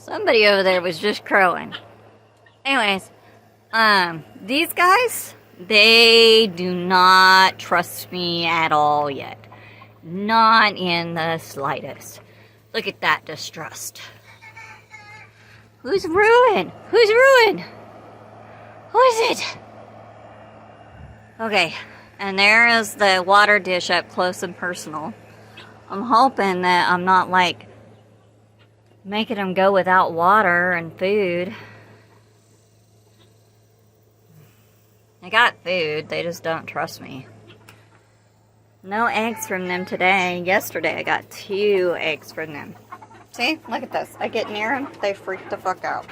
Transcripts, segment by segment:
Somebody over there was just crowing. Anyways, these guys, they do not trust me at all yet. Not in the slightest. Look at that distrust. Who's Ruin? Who's Ruin? Who is it? Okay, and there is the water dish up close and personal. I'm hoping that I'm not like making them go without water and food. I got food, they just don't trust me. No eggs from them today. Yesterday I got 2 eggs from them. See? Look at this. I get near them, they freak the fuck out.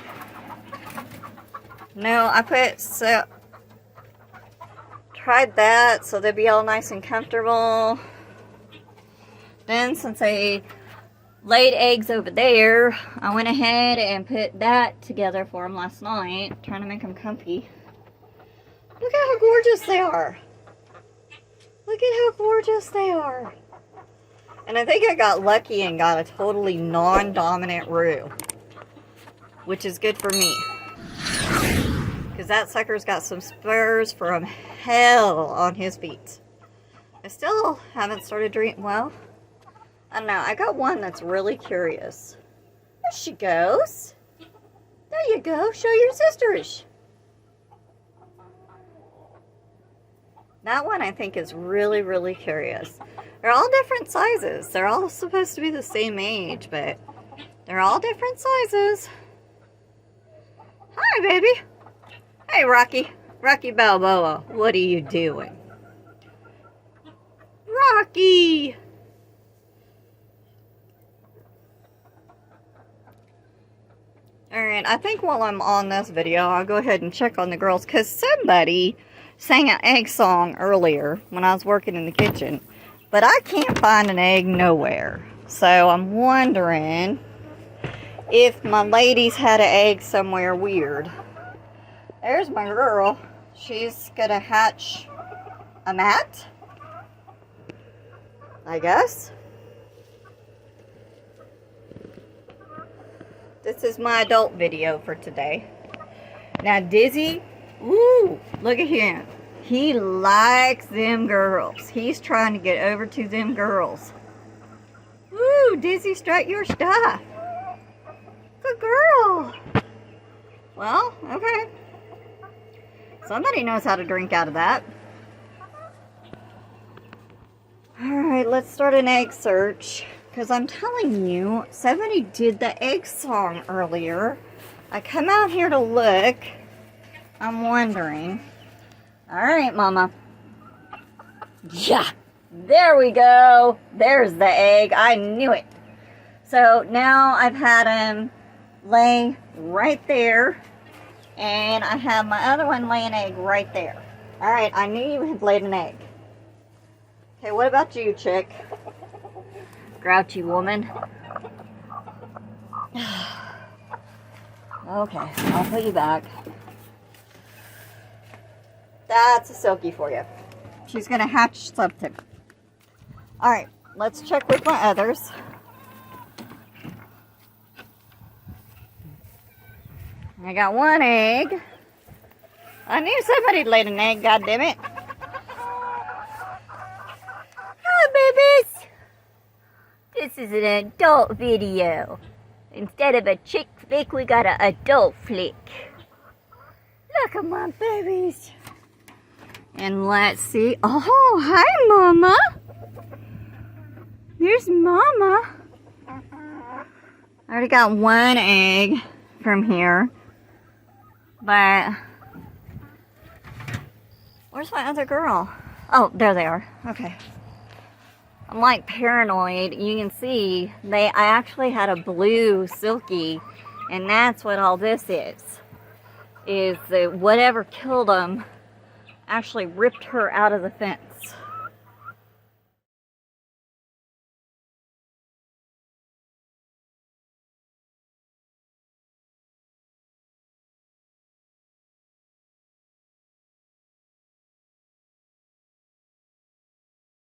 No, I tried that so they'd be all nice and comfortable. Then since I laid eggs over there, I went ahead and put that together for them last night, trying to make them comfy. Look at how gorgeous they are. Look at how gorgeous they are. And I think I got lucky and got a totally non-dominant roux, which is good for me. Because that sucker's got some spurs from hell on his feet. I still haven't started drinking. Well, I don't know. I got one that's really curious. There she goes. There you go. Show your sisters. That one I think is really, really curious. They're all different sizes. They're all supposed to be the same age, but they're all different sizes. Hi, baby. Hey, Rocky. Rocky Balboa. What are you doing? Rocky! Alright, I think while I'm on this video, I'll go ahead and check on the girls, because somebody sang an egg song earlier when I was working in the kitchen, but I can't find an egg nowhere. So I'm wondering if my ladies had an egg somewhere weird. There's my girl. She's gonna hatch a mat, I guess. This is my adult video for today. Now Dizzy, ooh, look at him. He likes them girls. He's trying to get over to them girls. Ooh, Dizzy, strut your stuff. Good girl. Well, okay. Somebody knows how to drink out of that. Alright, let's start an egg search. Because I'm telling you, somebody did the egg song earlier. I come out here to look. I'm wondering. Alright, Mama. Yeah, there we go. There's the egg. I knew it. So now I've had him lay right there. And I have my other one lay an egg right there. Alright, I knew you had laid an egg. Okay, what about you, chick? Grouchy woman. Okay, I'll put you back. That's a silky for you. She's gonna hatch something. Alright, let's check with my others. I got one egg. I knew somebody laid an egg, goddammit. Hi, babies. This is an adult video. Instead of a chick flick, we got an adult flick. Look at my babies. And let's see. Oh, hi, Mama. There's Mama. I already got one egg from here. But where's my other girl? Oh, there they are. Okay. I'm like paranoid. You can see I actually had a blue silky, and that's what all this is that whatever killed them actually ripped her out of the fence.